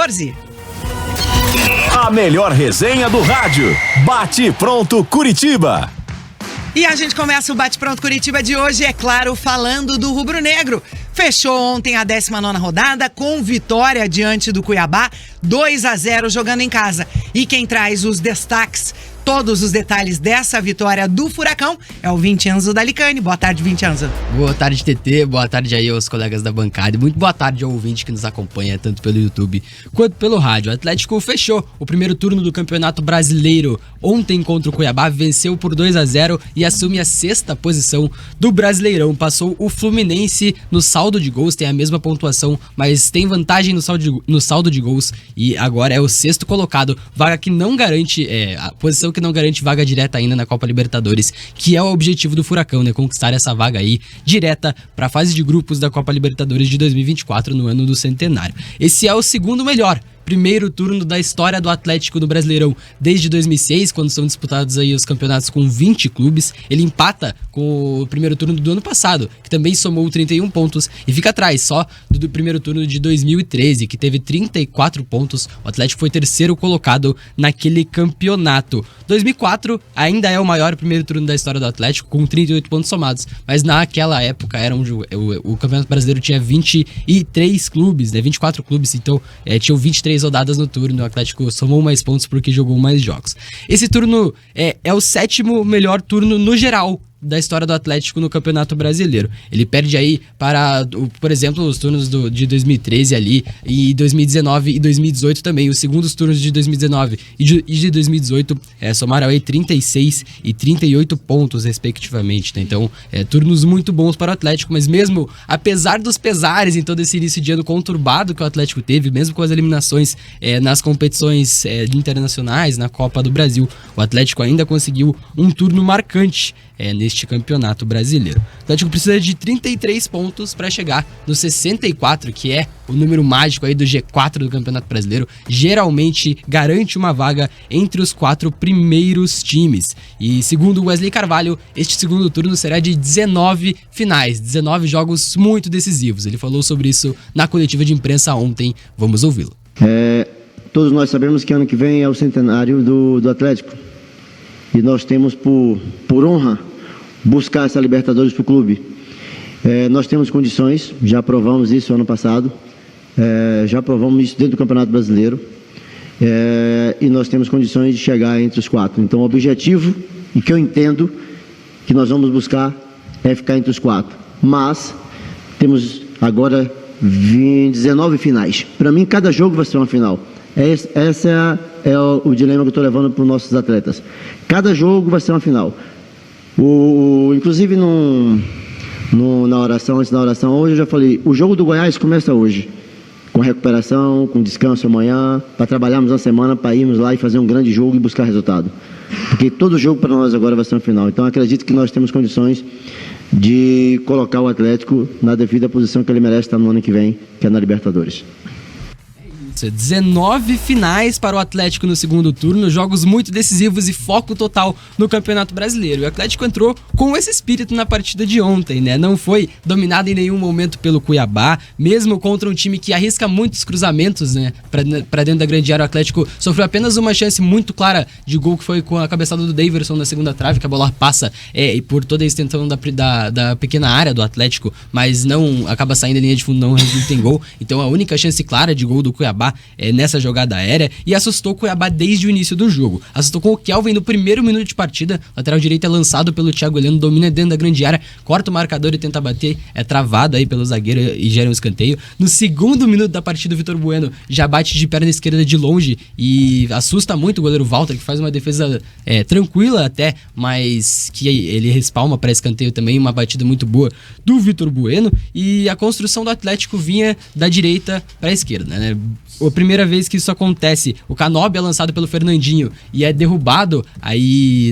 14. A melhor resenha do rádio. Bate Pronto Curitiba. E a gente começa o Bate Pronto Curitiba de hoje, é claro, falando do rubro-negro. Fechou ontem a 19ª rodada com vitória diante do Cuiabá, 2-0 jogando em casa. E quem traz os destaques, todos os detalhes dessa vitória do Furacão é o Vincenzo Dalicani. Boa tarde, Vincenzo. Boa tarde, TT. Boa tarde aí aos colegas da bancada. E muito boa tarde ao ouvinte que nos acompanha tanto pelo YouTube quanto pelo rádio. O Atlético fechou o primeiro turno do Campeonato Brasileiro ontem contra o Cuiabá, venceu por 2-0 e assume a 6ª posição do Brasileirão. Passou o Fluminense no saldo de gols, tem a mesma pontuação, mas tem vantagem no saldo de gols e agora é o 6º colocado, vaga que não garante, a posição que não garante vaga direta ainda na Copa Libertadores, que é o objetivo do Furacão, né? Conquistar essa vaga aí direta para a fase de grupos da Copa Libertadores de 2024 no ano do centenário. Esse é o segundo melhor primeiro turno da história do Atlético no Brasileirão desde 2006, quando são disputados aí os campeonatos com 20 clubes. Ele empata com o primeiro turno do ano passado, que também somou 31 pontos, e fica atrás só do primeiro turno de 2013, que teve 34 pontos. O Atlético foi terceiro colocado naquele campeonato. 2004 ainda é o maior primeiro turno da história do Atlético, com 38 pontos somados, mas naquela época o Campeonato Brasileiro tinha 23 clubes, né? 24 clubes, então tinham 23 rodadas no turno. O Atlético somou mais pontos porque jogou mais jogos. Esse turno é o 7º melhor turno no geral da história do Atlético no Campeonato Brasileiro. Ele perde aí para, por exemplo, os turnos de 2013 ali, e 2019 e 2018 também. Os segundos turnos de 2019 e de 2018 somaram aí 36 e 38 pontos, respectivamente, né? Então, turnos muito bons para o Atlético, mas mesmo apesar dos pesares em todo esse início de ano conturbado que o Atlético teve, mesmo com as eliminações nas competições internacionais, na Copa do Brasil, o Atlético ainda conseguiu um turno marcante neste Campeonato Brasileiro. O Atlético precisa de 33 pontos para chegar no 64, que é o número mágico aí do G4 do Campeonato Brasileiro. Geralmente garante uma vaga entre os 4 primeiros times. E segundo o Wesley Carvalho, este segundo turno será de 19 finais, 19 jogos muito decisivos. Ele falou sobre isso na coletiva de imprensa ontem. Vamos ouvi-lo. Todos nós sabemos que ano que vem é o centenário do Atlético. E nós temos por honra buscar essa Libertadores para o clube. Nós temos condições, já provamos isso ano passado, já provamos isso dentro do Campeonato Brasileiro, e nós temos condições de chegar entre os 4. Então o objetivo, e que eu entendo que nós vamos buscar, é ficar entre os 4. Mas temos agora 19 finais. Para mim, cada jogo vai ser uma final. Esse é o dilema que eu estou levando para os nossos atletas. Cada jogo vai ser uma final. Inclusive, na oração, antes da oração, hoje eu já falei, o jogo do Goiás começa hoje, com recuperação, com descanso amanhã, para trabalharmos uma semana, para irmos lá e fazer um grande jogo e buscar resultado. Porque todo jogo para nós agora vai ser uma final. Então, acredito que nós temos condições de colocar o Atlético na devida posição que ele merece estar no ano que vem, que é na Libertadores. 19 finais para o Atlético no segundo turno, jogos muito decisivos e foco total no Campeonato Brasileiro. O Atlético entrou com esse espírito na partida de ontem, né? Não foi dominado em nenhum momento pelo Cuiabá, mesmo contra um time que arrisca muitos cruzamentos, né? Para dentro da grande área. O Atlético sofreu apenas uma chance muito clara de gol, que foi com a cabeçada do Daverson na segunda trave, que a bola passa e por toda a extensão da pequena área do Atlético, mas não acaba saindo em linha de fundo, não tem gol. Então a única chance clara de gol do Cuiabá nessa jogada aérea, e assustou o Cuiabá desde o início do jogo. Assustou com o Kelvin no primeiro minuto de partida. Lateral direito é lançado pelo Thiago Heleno, domina dentro da grande área, corta o marcador e tenta bater, é travado aí pelo zagueiro e gera um escanteio. No segundo minuto da partida, o Vitor Bueno já bate de perna esquerda de longe e assusta muito o goleiro Walter, que faz uma defesa tranquila até, mas que ele respalma para escanteio também, uma batida muito boa do Vitor Bueno. E a construção do Atlético vinha da direita para a esquerda, né? A primeira vez que isso acontece, o Canóbio é lançado pelo Fernandinho e é derrubado aí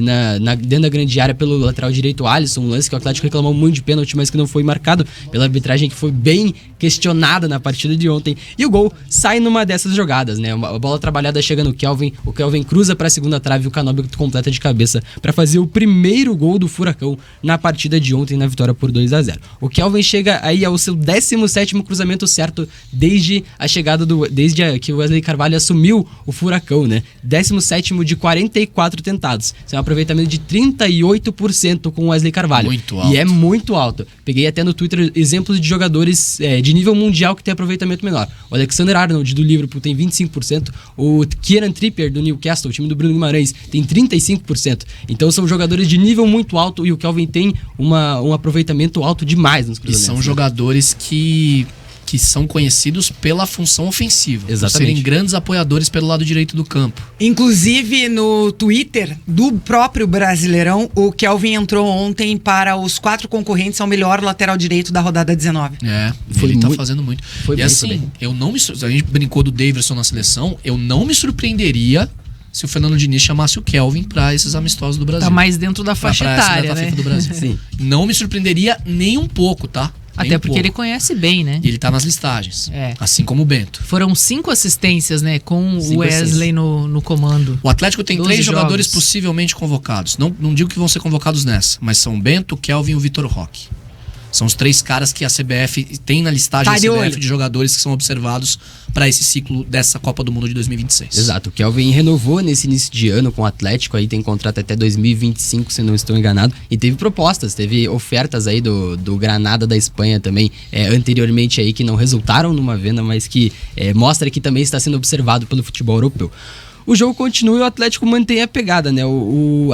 dentro da grande área pelo lateral direito Alisson, um lance que o Atlético reclamou muito de pênalti, mas que não foi marcado pela arbitragem, que foi bem questionada na partida de ontem. E o gol sai numa dessas jogadas, né? A bola trabalhada chega no Kelvin, o Kelvin cruza para a segunda trave e o Canóbio completa de cabeça para fazer o primeiro gol do Furacão na partida de ontem, na vitória por 2-0. O Kelvin chega aí ao seu 17º cruzamento certo desde desde que o Wesley Carvalho assumiu o Furacão, né? 17º de 44 tentados. Isso é um aproveitamento de 38% com o Wesley Carvalho. Muito alto. E é muito alto. Peguei até no Twitter exemplos de jogadores de nível mundial que tem aproveitamento menor. O Alexander Arnold, do Liverpool, tem 25%. O Kieran Trippier, do Newcastle, o time do Bruno Guimarães, tem 35%. Então são jogadores de nível muito alto e o Kelvin tem um aproveitamento alto demais nos cruzamentos. E são jogadores que são conhecidos pela função ofensiva. Exatamente. Serem grandes apoiadores pelo lado direito do campo. Inclusive, no Twitter do próprio Brasileirão, o Kelvin entrou ontem para os 4 concorrentes ao melhor lateral direito da rodada 19. Ele tá fazendo muito. Foi e bem, assim, a gente brincou do Daverson na seleção, eu não me surpreenderia se o Fernando Diniz chamasse o Kelvin para esses amistosos do Brasil. Tá mais dentro da faixa etária, né? Do Brasil. Sim. Não me surpreenderia nem um pouco, tá? Até porque ele conhece bem, né? E ele tá nas listagens. Assim como o Bento. Foram 5 assistências, né? Com o 5 Wesley no comando. O Atlético tem 12 3 jogadores jogos. possivelmente convocados. Não digo que vão ser convocados nessa, mas são o Bento, o Kelvin e o Vitor Roque. São os 3 caras que a CBF tem na listagem da CBF de jogadores que são observados para esse ciclo dessa Copa do Mundo de 2026. Exato, o Kelvin renovou nesse início de ano com o Atlético, aí tem contrato até 2025, se não estou enganado, e teve propostas, teve ofertas aí do Granada da Espanha também, anteriormente aí, que não resultaram numa venda, mas que mostra que também está sendo observado pelo futebol europeu. O jogo continua e o Atlético mantém a pegada, né? O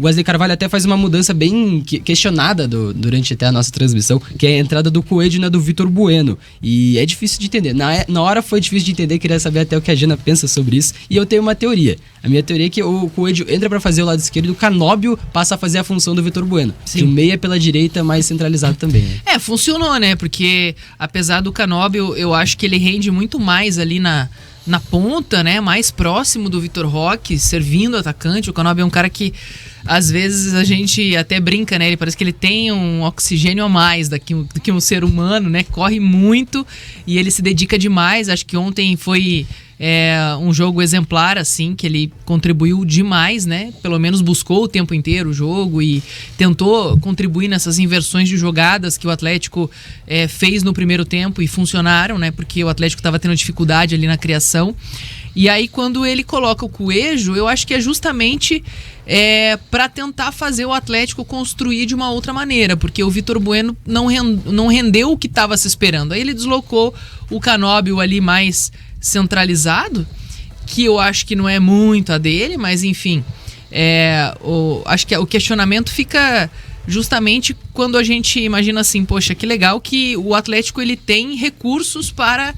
Wesley Carvalho até faz uma mudança bem questionada durante até a nossa transmissão, que é a entrada do Coelho e do Vitor Bueno. E é difícil de entender. Na hora foi difícil de entender, queria saber até o que a Jana pensa sobre isso. E eu tenho uma teoria. A minha teoria é que o Coelho entra pra fazer o lado esquerdo e o Canóbio passa a fazer a função do Vitor Bueno. Sim. Que o meia pela direita mais centralizado também. Né? Funcionou, né? Porque apesar do Canóbio, eu acho que ele rende muito mais ali na ponta, né, mais próximo do Vitor Roque, servindo o atacante. O Canóbio é um cara que às vezes a gente até brinca, né, ele parece que ele tem um oxigênio a mais do que um ser humano, né, corre muito e ele se dedica demais. Acho que ontem foi um jogo exemplar, assim, que ele contribuiu demais, né? Pelo menos buscou o tempo inteiro o jogo e tentou contribuir nessas inversões de jogadas que o Atlético fez no primeiro tempo e funcionaram, né? Porque o Atlético estava tendo dificuldade ali na criação. E aí, quando ele coloca o Coelho, eu acho que é justamente para tentar fazer o Atlético construir de uma outra maneira, porque o Vitor Bueno não rendeu o que estava se esperando. Aí ele deslocou o Canóbio ali mais centralizado, que eu acho que não é muito a dele, mas enfim, acho que o questionamento fica justamente quando a gente imagina assim, poxa, que legal que o Atlético ele tem recursos para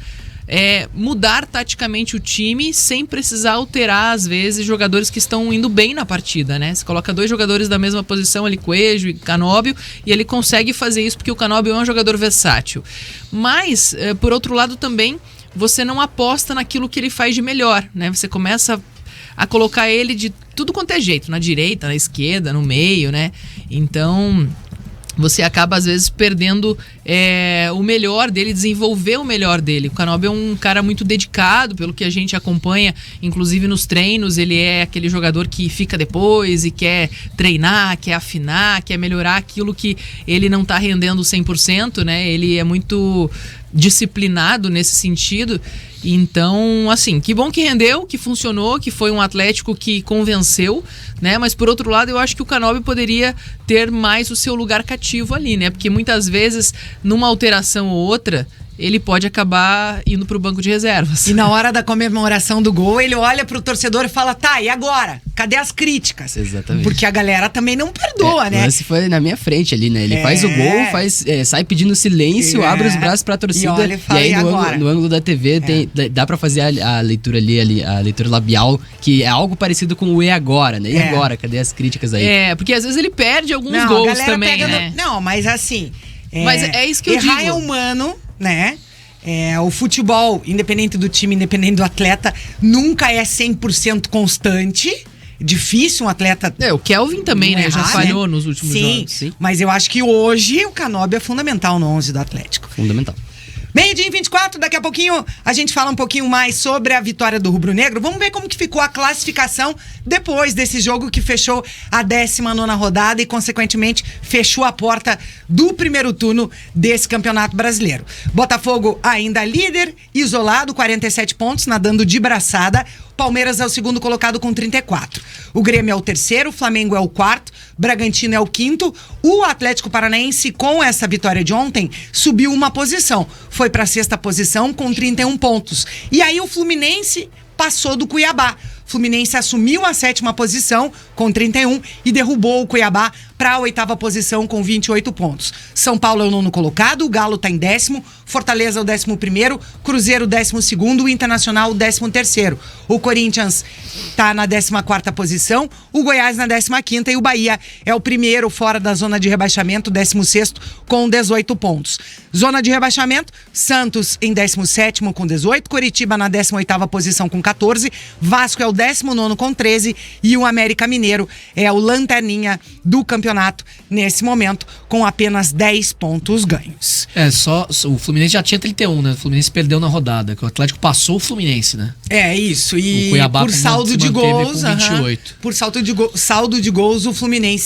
mudar taticamente o time sem precisar alterar, às vezes, jogadores que estão indo bem na partida, né? Você coloca 2 jogadores da mesma posição ali, Coelho e Canóbio, e ele consegue fazer isso porque o Canóbio é um jogador versátil. Mas, por outro lado também, você não aposta naquilo que ele faz de melhor, né? Você começa a colocar ele de tudo quanto é jeito, na direita, na esquerda, no meio, né? Então, você acaba às vezes perdendo o melhor dele, desenvolver o melhor dele. O Canóbio é um cara muito dedicado, pelo que a gente acompanha, inclusive nos treinos. Ele é aquele jogador que fica depois e quer treinar, quer afinar, quer melhorar aquilo que ele não tá rendendo 100%, né? Ele é muito disciplinado nesse sentido. Então, assim, que bom que rendeu, que funcionou, que foi um Atlético que convenceu, né? Mas por outro lado, eu acho que o Canóbio poderia ter mais o seu lugar cativo ali, né? Porque muitas vezes, numa alteração ou outra, ele pode acabar indo pro banco de reservas. E na hora da comemoração do gol, ele olha pro torcedor e fala, tá, e agora? Cadê as críticas? Exatamente. Porque a galera também não perdoa, né? O lance foi na minha frente ali, né? Ele faz o gol, sai pedindo silêncio, abre os braços pra torcida. E olha e fala, e aí agora? no ângulo da TV dá pra fazer a leitura ali, a leitura labial, que é algo parecido com o "e agora", né? E agora? Cadê as críticas aí? Porque às vezes ele perde alguns Não, gols a galera também, pega né? Não, mas assim... Mas é isso que eu errar digo. é humano, né? O futebol, independente do time, independente do atleta, nunca é 100% constante. Difícil um atleta... O Kelvin também, né? Já falhou nos últimos jogos. Sim, mas eu acho que hoje o Canóbio é fundamental no 11 do Atlético. Fundamental. Meio-dia em 24, daqui a pouquinho a gente fala um pouquinho mais sobre a vitória do Rubro Negro. Vamos ver como que ficou a classificação depois desse jogo que fechou a 19ª rodada e, consequentemente, fechou a porta do primeiro turno desse Campeonato Brasileiro. Botafogo ainda líder, isolado, 47 pontos, nadando de braçada. Palmeiras é o segundo colocado com 34. O Grêmio é o terceiro, o Flamengo é o quarto, Bragantino é o quinto. O Atlético Paranaense, com essa vitória de ontem, subiu uma posição. Foi para a sexta posição com 31 pontos. E aí o Fluminense passou do Cuiabá. Fluminense assumiu a sétima posição com 31 e derrubou o Cuiabá para a oitava posição com 28 pontos. São Paulo é o nono colocado, o Galo está em 10º, Fortaleza é o 11º, Cruzeiro 12º, o Internacional o 13º. O Corinthians está na 14ª posição, o Goiás na 15ª e o Bahia é o primeiro fora da zona de rebaixamento, 16º, com 18 pontos. Zona de rebaixamento, Santos em 17º com 18, Coritiba na 18ª posição com 14, Vasco é o 19º com 13 e o América Mineiro é o lanterninha do campeonato nesse momento com apenas 10 pontos ganhos. Só o Fluminense já tinha 31, né? O Fluminense perdeu na rodada, que o Atlético passou o Fluminense, né? É isso, e o Cuiabá por saldo de gols, com 28. Por saldo de gols o Fluminense